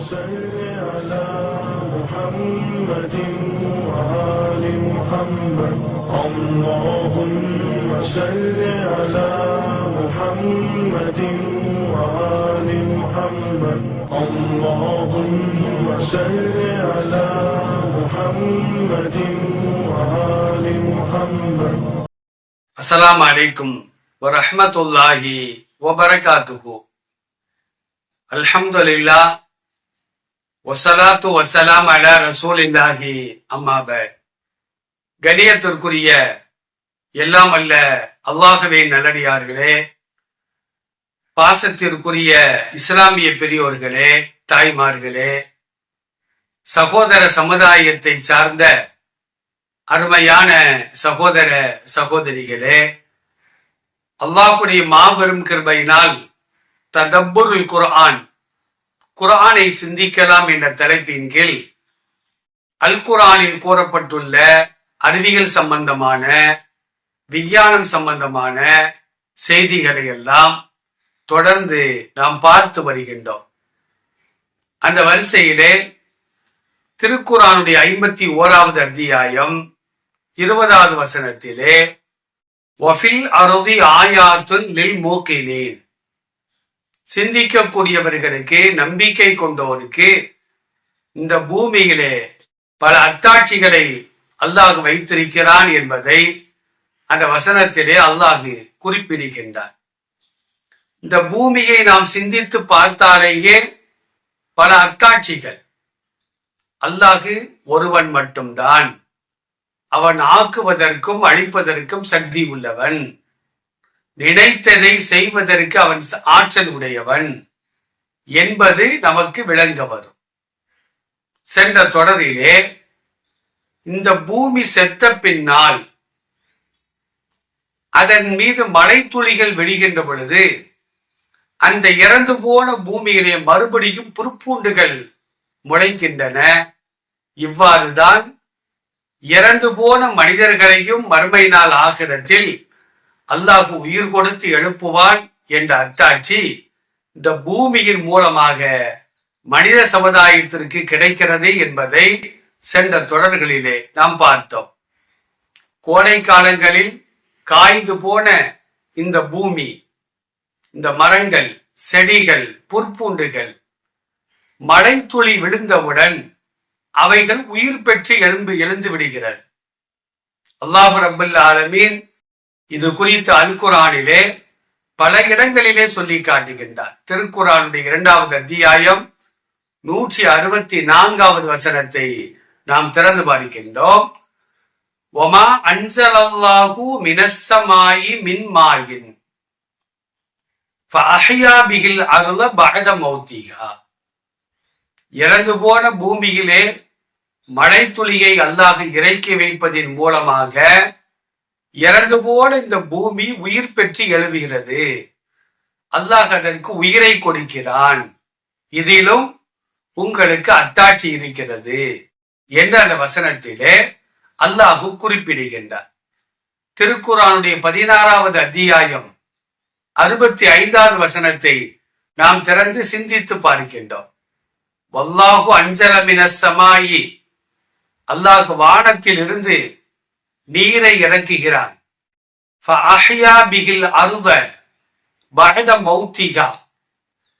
صل على محمد وآل محمد اللهم صل على محمد وآل محمد اللهم صل على محمد وآل محمد. அஸ்ஸலாமு அலைக்கும் வரஹ்மத்துல்லாஹி வபரகாத்துஹு. அல்ஹம்துலில்லாஹ் வஸ்ஸலாத்து வஸ்ஸலாம் அலா ரசூலில்லாஹி அம்மா பஅத். கணியத்திற்குரிய எல்லாம் அல்ல அல்லாஹ்வே நல்லடியார்களே, பாசத்திற்குரிய இஸ்லாமிய பெரியோர்களே, தாய்மார்களே, சகோதர சமுதாயத்தை சார்ந்த அருமையான சகோதர சகோதரிகளே, அல்லாஹ்வுடைய மாபெரும் கிருபையினால் ததப்புருல் குர்ஆன், குர்ஆனை சிந்திக்கலாம் என்ற தலைப்பின் கீழ் அல் குர்ஆனில் கூறப்பட்டுள்ள அறிவியல் சம்பந்தமான, விஞ்ஞானம் சம்பந்தமான செய்திகளை எல்லாம் தொடர்ந்து நாம் பார்த்து வருகின்றோம். அந்த வரிசையிலே திருக்குர்ஆனுடைய 51வது அத்தியாயம் 20வது வசனத்திலே வஃபில் அர்தி ஆயாத்துன் லில் மூகினீன், சிந்திக்கக்கூடியவர்களுக்கு, நம்பிக்கை கொண்டோருக்கு இந்த பூமியிலே பல அத்தாட்சிகளை அல்லாஹ் வைத்திருக்கிறான் என்பதை அந்த வசனத்திலே அல்லாஹ் குறிப்பிடுகின்றார். இந்த பூமியை நாம் சிந்தித்து பார்த்தாலேயே பல அத்தாட்சிகள். அல்லாஹ் ஒருவன் மட்டும்தான், அவன் ஆக்குவதற்கும் அழிப்பதற்கும் சக்தி உள்ளவன், நினைத்ததை செய்வதற்கு அவன் ஆற்றல் உடையவன் என்பது நமக்கு விளங்க வரும். சென்ற தொடரிலே இந்த பூமி செத்த பின்னால் அதன் மீது மழை துளிகள் விழுகின்ற பொழுது அந்த இறந்து போன பூமியிலே மறுபடியும் புற்பூண்டுகள் முளைக்கின்றன. இவ்வாறுதான் இறந்து போன மனிதர்களையும் மறுமை நாள் ஆகிரத்தில் அல்லாஹ் உயிர் கொடுத்து எழுப்புவான் என்ற அத்தாட்சி இந்த பூமியின் மூலமாக மனித சமுதாயத்திற்கு கிடைக்கிறது என்பதை சென்ற தொடர்களிலே நாம் பார்த்தோம். கோடை காலங்களில் காய்ந்து போன இந்த பூமி, இந்த மரங்கள், செடிகள், புற்பூண்டுகள் மழை துளி விழுந்தவுடன் அவைகள் உயிர் பெற்று எழுந்து விடுகிறது. அல்லாஹ் ரப்பல் ஆலமீன் இது குறித்து அல் குர்ஆனிலே பல இடங்களிலே சொல்லி காட்டுகின்றார். திருக்குர்ஆனுடைய 2வது அத்தியாயம் 164வது வசனத்தை நாம் திறந்து பார்க்கின்றோம். வமா அன்ஸலல்லாஹு மினஸ்ஸமாயி மின் மாயின் ஃபஅஹ்யா பிஹில் அர்த பஅத மௌத்திஹா, இறந்து போன பூமியிலே மழை துளியை அல்லாஹ் இறக்கி வைப்பதின் மூலமாக இறந்து போன இந்த பூமி உயிர் பெற்று எழுவுகிறது. அல்லாஹ் அதற்கு உயிரை கொடுக்கிறான், இதிலும் உங்களுக்கு அத்தாட்சி இருக்கிறது என்ற அந்த வசனத்திலே அல்லாஹ் குறிப்பிடுகின்றார். திருக்குர்ஆனுடைய 16வது அத்தியாயம் 65வது வசனத்தை நாம் திறந்து சிந்தித்து பார்க்கின்றோம். வல்லாஹு அன்ஸல மினஸ் ஸமாயி, அல்லாஹ் வானத்தில் இருந்து நீரை இறக்குகிறான். ஃபஅஹ்யா பிஹில் அர்த பஅத மௌத்திஹா,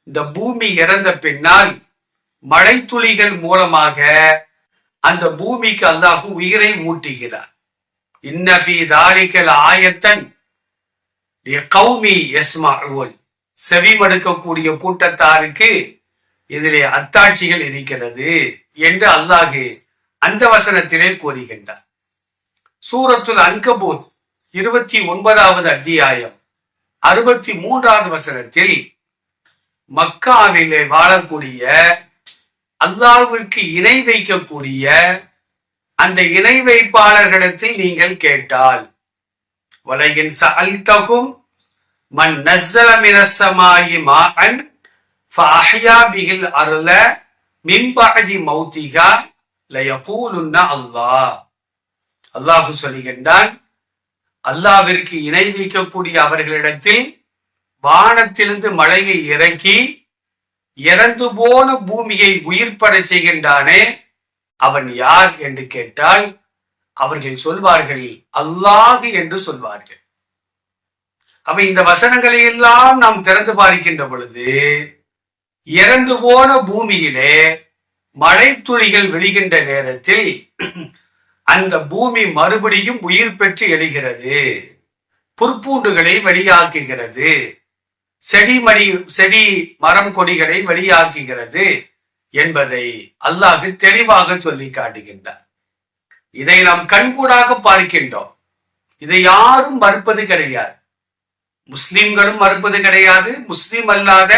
இந்த பூமி இறந்த பின்னால் மழை துளிகள் மூலமாக அந்த பூமிக்கு அல்லாஹ் உயிரை ஊட்டுகிறார். இன்ன ஃபீ தாலிக லஆயத்தன் லிகௌமி யஸ்மஊன், செவிமடுக்கக்கூடிய கூட்டத்தாருக்கு இதிலே அத்தாட்சிகள் இருக்கிறது என்று அல்லாஹ் அந்த வசனத்திலே கூறுகின்றார். சூரத்துல் அன்கபூத் 29வது அத்தியாயம் 63வது வசனத்தில் மக்காவிலே வாழக்கூடிய, அல்லாஹ்விற்கு இணை வைக்கக்கூடிய அந்த இணை வைப்பாளர்களிடத்தில் நீங்கள் கேட்டால், வலையின் சஅல்தஹும் மன் நஸ்ஸல மினஸ் ஸமாயி மாஅன் ஃபஅஹ்யா பிஹில் அர்த மின் பஅதி மௌத்திஹா லயகூலுன்ன அல்லாஹ். அல்லாஹ் சொல்லுகின்றான், அல்லாஹ்விற்கு இணை வைக்கக்கூடிய அவர்களிடத்தில் வானத்திலிருந்து மழையை இறக்கி இறந்து போன பூமியை உயிர் பெற செய்கின்றானே அவன் யார் என்று கேட்டால் அவர்கள் சொல்வார்கள் அல்லாஹ் என்று சொல்வார்கள். அப்ப இந்த வசனங்களை எல்லாம் நாம் திறந்து பார்க்கின்ற பொழுது இறந்து போன பூமியிலே மழை துளிகள் விழுகின்ற நேரத்தில் அந்த பூமி மறுபடியும் உயிர் பெற்று எழுகிறது, புற்பூண்டுகளை வெளியாக்குகிறது, செடி மரம் கொடிகளை வெளியாக்குகிறது என்பதை அல்லாஹ் தெளிவாக சொல்லி காட்டுகின்றார். இதை நாம் கண்கூடாக பார்க்கின்றோம். இதை யாரும் மறுப்பது கிடையாது. முஸ்லிம்களும் மறுப்பது கிடையாது. முஸ்லிம் அல்லாத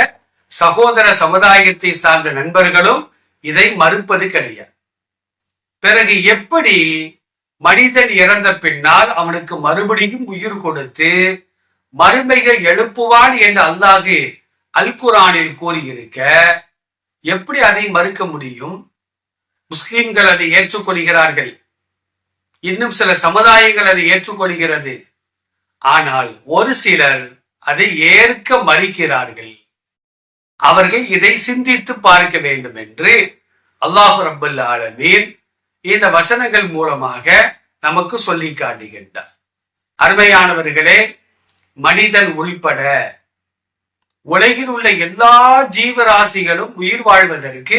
சகோதர சமுதாயத்தை சார்ந்த நண்பர்களும் இதை மறுப்பது கிடையாது. பிறகு எப்படி மனிதன் இறந்த பின்னால் அவனுக்கு மறுபடியும் உயிர் கொடுத்து மறுமைகள் எழுப்புவான் என்று அல்லாஹ் அல் குர்ஆனில் கூறியிருக்க எப்படி அதை மறுக்க முடியும்? முஸ்லிம்கள் அதை ஏற்றுக்கொள்கிறார்கள், இன்னும் சில சமுதாயங்கள் அதை ஏற்றுக்கொள்கிறது. ஆனால் ஒரு சிலர் அதை ஏற்க மறுக்கிறார்கள். அவர்கள் இதை சிந்தித்து பார்க்க வேண்டும் என்று அல்லாஹ் ரப்பல் ஆலமீன் இந்த வசனங்கள் மூலமாக நமக்கு சொல்லி காட்டுகின்றார். அருமையானவர்களே, மனிதன் உள்பட உலகில் உள்ள எல்லா ஜீவராசிகளும் உயிர் வாழ்வதற்கு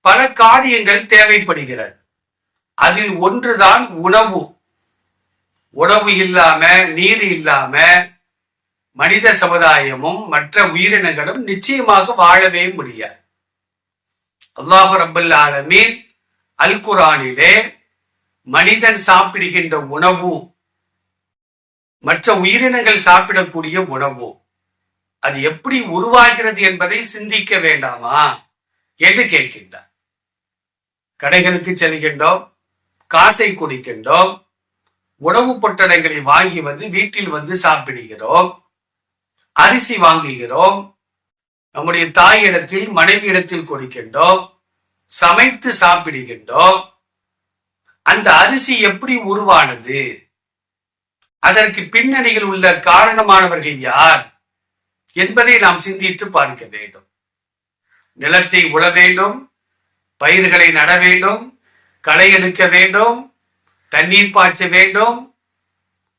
பல காரியங்கள் தேவைப்படுகிறது. அதில் ஒன்றுதான் உணவு. உணவு இல்லாம, நீர் இல்லாம மனித சமுதாயமும் மற்ற உயிரினங்களும் நிச்சயமாக வாழவே முடியாது. அல்லாஹ் ரப்பல் ஆலமீன் அல் குர்ஆனிலே மனிதன் சாப்பிடுகின்ற உணவு, மற்ற உயிரினங்கள் சாப்பிடக்கூடிய உணவு, அது எப்படி உருவாகிறது என்பதை சிந்திக்க வேண்டாமா என்று கேட்கின்றார். கடைகளுக்கு செல்கின்றோம், காசை குடிக்கின்றோம், உணவு பொட்டலங்களை வாங்கி வந்து வீட்டில் வந்து சாப்பிடுகிறோம், அரிசி வாங்குகிறோம், நம்முடைய தாயிடத்தில் மனைவி இடத்தில் கொடுக்கின்றோம், சமைத்து சாப்பிடுகின்றோம். அந்த அரிசி எப்படி உருவானது? அதற்கு பின்னணியில் உள்ள காரணமானவர்கள் யார் என்பதை நாம் சிந்தித்து பார்க்க வேண்டும். நிலத்தை உழ வேண்டும், பயிர்களை நட வேண்டும், களை எடுக்க வேண்டும், தண்ணீர் பாய்ச்ச வேண்டும்,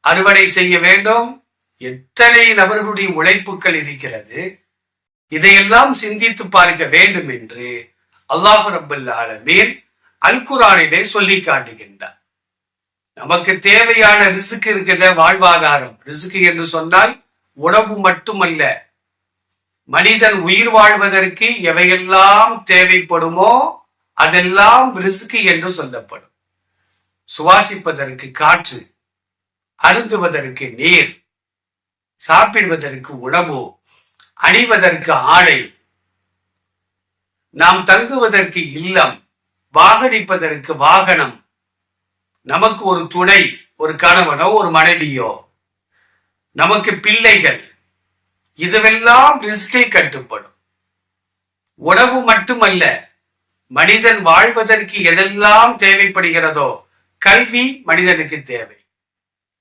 அறுவடை செய்ய வேண்டும். எத்தனை நபர்களுடைய உழைப்புகள் இருக்கிறது. இதையெல்லாம் சிந்தித்து பார்க்க வேண்டும் என்று அல்லாஹ் ரப்பல் ஆலமீன் அல் குர்ஆனிலே சொல்லி காட்டுகின்றார். நமக்கு தேவையான ரிஸ்க் இருக்கிற வாழ்வாதாரம். ரிஸ்க் என்று சொன்னால் உணவு மட்டுமல்ல, மனிதன் உயிர் வாழ்வதற்கு எவையெல்லாம் தேவைப்படுமோ அதெல்லாம் ரிஸ்க் என்று சொல்லப்படும். சுவாசிப்பதற்கு காற்று, அருந்துவதற்கு நீர், சாப்பிடுவதற்கு உணவு, அணிவதற்கு ஆடை, நாம் தங்குவதற்கு இல்லம், வாகனிப்பதற்கு வாகனம், நமக்கு ஒரு துணை, ஒரு கணவனோ ஒரு மனைவியோ, நமக்கு பிள்ளைகள், இதுவெல்லாம் ரிஸ்கில் கட்டுப்படும். உணவு மட்டுமல்ல, மனிதன் வாழ்வதற்கு எதெல்லாம் தேவைப்படுகிறதோ, கல்வி மனிதனுக்கு தேவை,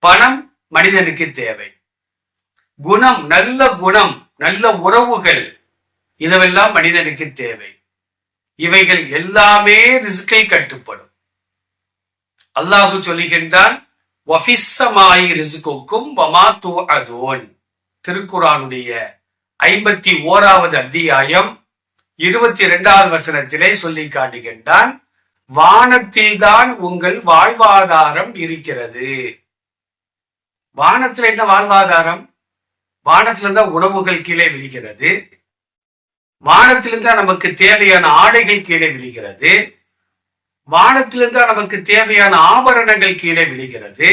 பணம் மனிதனுக்கு தேவை, குணம், நல்ல உறவுகள், இதுவெல்லாம் மனிதனுக்கு தேவை. இவைகள் எல்லாமே ரிஸ்கில் கட்டுப்படும். அல்லாஹ் சொல்லுகின்றான், வஃபிஸ்ஸமாயி ரிஸ்குக்கும் வமா துஅதூன். திருக்குர்ஆனுடைய 51வது அத்தியாயம் 22வது வசனத்திலே சொல்லி காட்டுகின்றான், வானத்தில்தான் உங்கள் வாழ்வாதாரம் இருக்கிறது. வானத்தில் என்ன வாழ்வாதாரம்? வானத்திலிருந்தா உணவுகள் கீழே விழுகிறது, வானத்திலிருந்தா நமக்கு தேவையான ஆடைகள் கீழே விழுகிறது, வானத்திலிருந்தா நமக்கு தேவையான ஆபரணங்கள் கீழே விழுகிறது,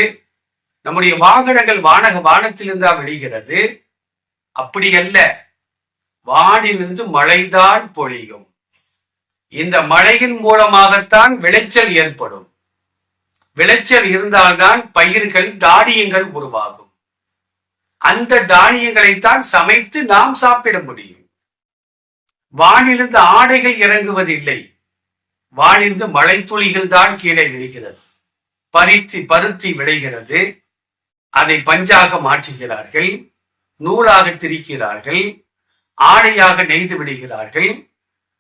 நம்முடைய வாகனங்கள் வானத்திலிருந்தா விழுகிறது. அப்படி அல்ல, வானிலிருந்து மழைதான் பொழியும். இந்த மழையின் மூலமாகத்தான் விளைச்சல் ஏற்படும். விளைச்சல் இருந்தால்தான் பயிர்கள், தானியங்கள் உருவாகும். அந்த தானியங்களைத்தான் சமைத்து நாம் சாப்பிட முடியும். வானிலிருந்து ஆடைகள் இறங்குவதில்லை, வானிலிருந்து மழை துளிகள் தான் கீழே விழுகிறது. பருத்தி விளைகிறது, அதை பஞ்சாக மாற்றுகிறார்கள், நூலாக திரிக்கிறார்கள், ஆடையாக நெய்து விடுகிறார்கள்.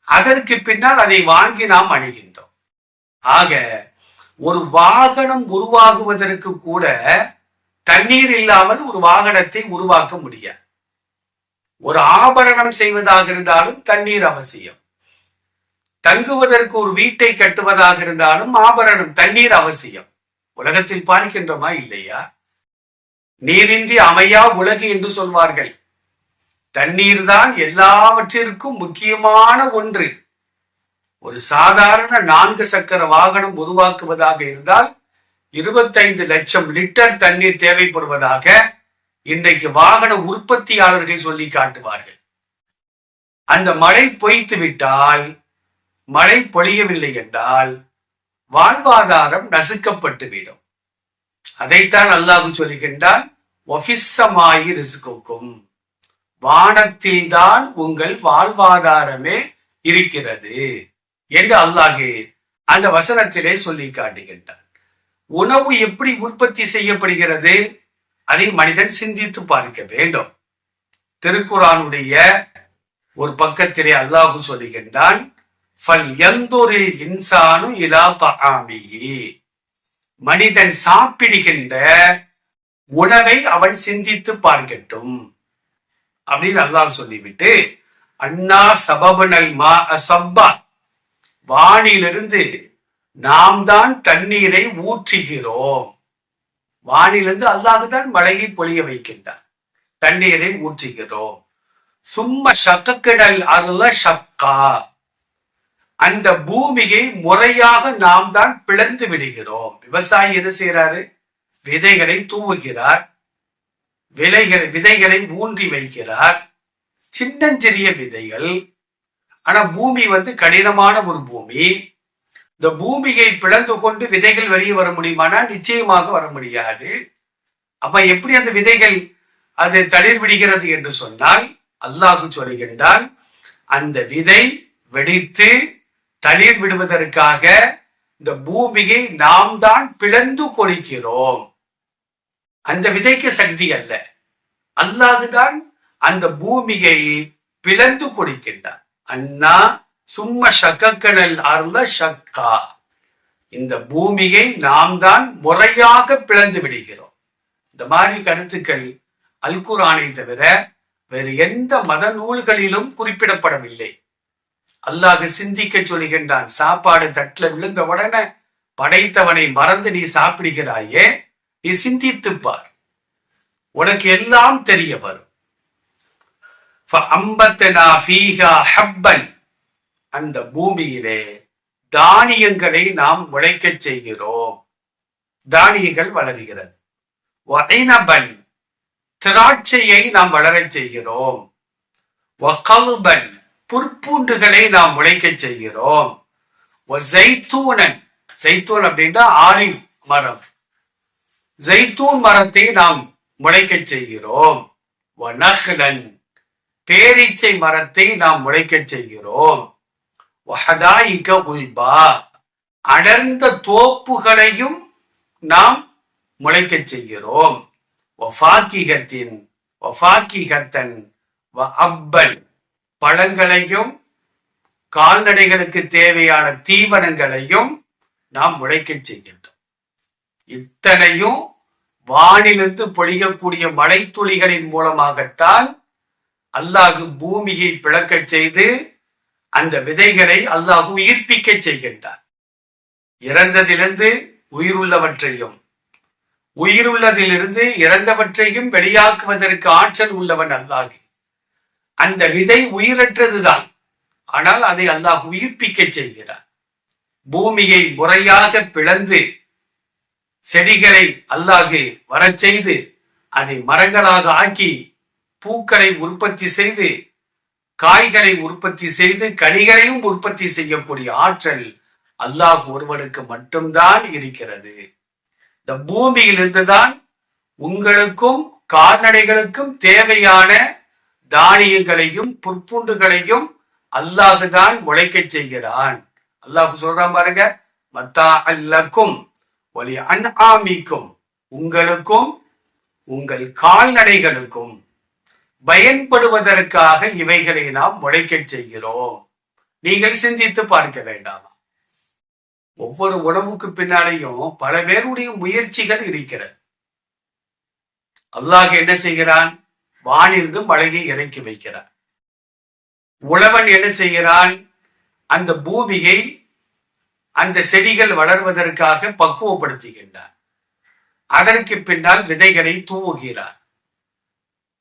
அதற்கு பின்னால் அதை வாங்கி நாம் அணிகின்றோம். ஆக ஒரு வாகனம் உருவாகுவதற்கு கூட தண்ணீர் இல்லாமல் ஒரு வாகனத்தை உருவாக்க முடியாது. ஒரு ஆபரணம் செய்வதாக இருந்தாலும் தண்ணீர் அவசியம். தங்குவதற்கு ஒரு வீட்டை கட்டுவதாக இருந்தாலும் ஆபரணம் தண்ணீர் அவசியம். உலகத்தில் பார்க்கின்றோமா இல்லையா? நீரின்றி அமையா உலகு என்று சொல்வார்கள். தண்ணீர் தான் எல்லாவற்றிற்கும் முக்கியமான ஒன்று. ஒரு சாதாரண 4 சக்கர வாகனம் உருவாக்குவதாக இருந்தால் 25 லட்சம் லிட்டர் தண்ணீர் தேவைப்படுவதாக இன்றைக்கு வாகன உற்பத்தியாளர்கள் சொல்லி காட்டுவார்கள். அந்த மழை பொய்த்து விட்டால், மழை பொழியவில்லை என்றால் வாழ்வாதாரம் நசுக்கப்பட்டுவிடும். அதைத்தான் அல்லாஹ் சொல்லுகின்றான், வானத்தில்தான் உங்கள் வாழ்வாதாரமே இருக்கிறது என்று அல்லாஹ் அந்த வசனத்திலே சொல்லி காட்டுகின்றான். உணவு எப்படி உற்பத்தி செய்யப்படுகிறது அதை மனிதன் சிந்தித்து பார்க்க வேண்டும். திருக்குர்ஆனுடைய ஒரு பக்கத்திலே அல்லாஹ் சொல்லுகின்றான், மனிதன் சாப்பிடுகின்ற உணவை அவன் சிந்தித்து பார்க்கட்டும் அப்படின்னு அல்லாஹ் சொல்லிவிட்டு, அண்ணா சபபனல் மா சப்பா, வானிலிருந்து நாம் தான் தண்ணீரை ஊற்றுகிறோம். வானிலிருந்து அல்லாஹ் தான் மழையை பொழிய வைக்கின்றான், தண்ணீரை ஊற்றுகிறோம். சும்மா ஷக்கக்கிடல் அருள ஷக்கா, அந்த பூமியை முறையாக நாம் தான் பிளந்து விடுகிறோம். விவசாயி என்ன செய்யறாரு? விதைகளை தூவுகிறார், விதைகளை ஊன்றி வைக்கிறார். சின்னஞ்சிறிய விதைகள். ஆனா பூமி கடினமான ஒரு பூமி. இந்த பூமியை பிளந்து கொண்டு விதைகள் வெளியே வர முடியுமானா நிச்சயமாக வர முடியாது. அப்ப எப்படி அந்த விதைகள் அது தளிர் விடுகிறது என்று சொன்னால், அல்லாஹ் சொல்கின்றான், அந்த விதை வெடித்து தளிர் விடுவதற்காக இந்த பூமியை நாம் தான் பிளந்து கொடுக்கிறோம். அந்த விதைக்கு சக்தி அல்ல, அல்லாஹ் தான் அந்த பூமியை பிளந்து கொடுக்கின்றான். அண்ணா சும்மா ஷக்கக்கனல் அருள ஷக்கா, இந்த பூமியை நாம் தான் முறையாக பிளந்து விடுகிறோம். இந்த மாதிரி கருத்துக்கள் அல் குர்ஆனை தவிர வேறு எந்த மத நூல்களிலும் குறிப்பிடப்படவில்லை. அல்லாஹ் சிந்திக்க சொல்கின்றான். சாப்பாடு தட்டுல விழுந்த உடனே படைத்தவனை மறந்து நீ சாப்பிடுகிறாயே, நீ சிந்தித்துப்பார், உனக்கு எல்லாம் தெரிய வரும். அந்த பூமியிலே தானியங்களை நாம் முளைக்க செய்கிறோம். தானியங்கள் வளர்கிறது. திராட்சையை நாம் வளரச் செய்கிறோம். புற்பூண்டுகளை நாம் முளைக்க செய்கிறோம். ஜைத்தூன் அப்படின்னா ஆலிவ் மரம், ஜைத்தூன் மரத்தை நாம் முளைக்க செய்கிறோம். பேரீச்சை மரத்தை நாம் முளைக்க செய்கிறோம். அடர்ந்த தோப்புகளையும் நாம் முளைக்க செய்கிறோம். பழங்களையும் கால்நடைகளுக்கு தேவையான தீவனங்களையும் நாம் முளைக்க செய்கின்றோம். இத்தனையும் வானிலிருந்து பொழியக்கூடிய மழை துளிகளின் மூலமாகத்தான் அல்லாஹ் பூமியை பிளக்க செய்து அந்த விதைகளை அல்லாஹ் உயிர்ப்பிக்க செய்கின்றான். இறந்ததிலிருந்து உயிருள்ளவற்றையும் உயிருள்ளதிலிருந்து இறந்தவற்றையும் வெளியாக்குவதற்கு ஆற்றல் உள்ளவன் அல்லாஹ். அந்த விதை உயிரற்றதுதான், ஆனால் அதை அல்லாஹ் உயிர்ப்பிக்க செய்கிறான். பூமியை முறையாக பிளந்து செடிகளை அல்லாஹ் வரச் செய்து அதை மரங்களாக ஆக்கி பூக்களை உற்பத்தி செய்து காய்களை உற்பத்தி செய்து கனிகளையும் உற்பத்தி செய்யக்கூடிய ஆற்றல் அல்லாஹ் ஒருவனுக்கு மட்டும்தான் இருக்கிறது. இந்த பூமியிலிருந்துதான் உங்களுக்கும் கால்நடைகளுக்கும் தேவையான தானியங்களையும் புற்பூண்டுகளையும் அல்லாஹ் தான் முளைக்க செய்கிறான். அல்லாஹ் சொல்றான் பாருங்க, மத்தா அல்லக்கும் ஒலி அன்ஆமிக்கும், உங்களுக்கும் உங்கள் கால்நடைகளுக்கும். பயன்படுவதற்காக இவைகளை நாம் முளைக்கச் செய்கிறோம். நீங்கள் சிந்தித்து பார்க்க வேண்டாமா? ஒவ்வொரு உணவுக்கு பின்னாலேயும் பல பேருடைய முயற்சிகள் இருக்கிறது. அல்லாஹ் என்ன செய்கிறான்? வானிலிருந்து மழையை இறக்கி வைக்கிறான். உழவன் என்ன செய்கிறான்? அந்த பூமியை அந்த செடிகள் வளர்வதற்காக பக்குவப்படுத்துகின்றான். அதற்கு பின்னால் விதைகளை தூவுகிறான்,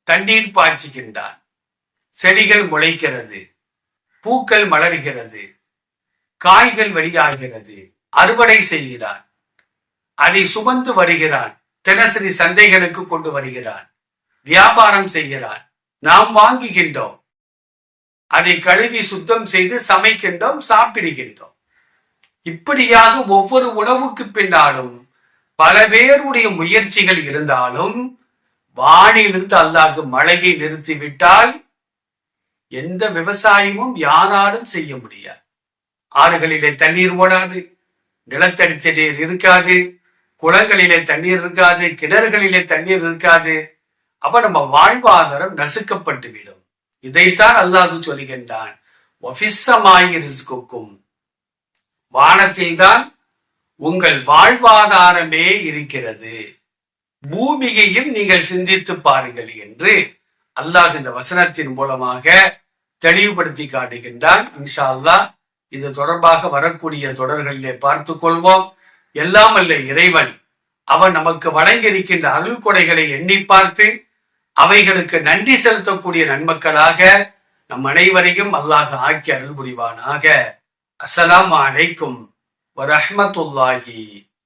தண்ணீர் பாய்ச்சுகின்றான், செடிகள் முளைக்கிறது, பூக்கள் மலர்கிறது, காய்கள் வெளியாகிறது, அறுவடை செய்கிறான், அதை சுமந்து வருகிறான், தினசரி சந்தைகளுக்கு கொண்டு வருகிறான், வியாபாரம் செய்கிறான், நாம் வாங்குகின்றோம், அதை கழுவி சுத்தம் செய்து சமைக்கின்றோம், சாப்பிடுகின்றோம். இப்படியாக ஒவ்வொரு உணவுக்கு பின்னாலும் பல பேருடைய முயற்சிகள் இருந்தாலும் வானிலிருந்து அல்லாஹ் மழையை நிறுத்திவிட்டால் எந்த விவசாயமும் யாராலும் செய்ய முடியாது. ஆறுகளிலே தண்ணீர் ஓடாது, நிலத்தடி நீர் இருக்காது, குளங்களிலே தண்ணீர் இருக்காது, கிணறுகளிலே தண்ணீர் இருக்காது. அப்ப நம்ம வாழ்வாதாரம் நசுக்கப்பட்டுவிடும். இதைத்தான் அல்லாஹ் சொல்லுகின்றான், வானத்தில்தான் உங்கள் வாழ்வாதாரமே இருக்கிறது, பூமியையும் நீங்கள் சிந்தித்து பாருங்கள் என்று அல்லாஹ் இந்த வசனத்தின் மூலமாக தெளிவுபடுத்தி காட்டுகின்றான். இன்ஷா அல்லாஹ் இது தொடர்பாக வரக்கூடிய தொடர்களிலே பார்த்து கொள்வோம். எல்லாம் அல்ல இறைவன் அவன் நமக்கு வழங்கியிருக்கின்ற அருள் கொடைகளை எண்ணி பார்த்து அவைகளுக்கு நன்றி செலுத்தக்கூடிய நன்மக்களாக நம் அனைவரையும் அல்லாஹ் ஆக்கி அருள் புரிவானாக. அஸ்ஸலாமு அலைக்கும் வரஹ்மத்துல்லாஹி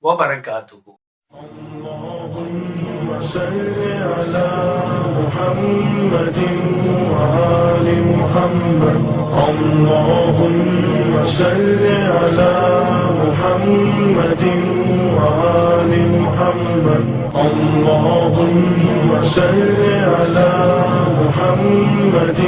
வபரகாத்துஹு. اللهم صل على محمد وآل محمد. اللهم صل على محمد وآل محمد. اللهم صل على محمد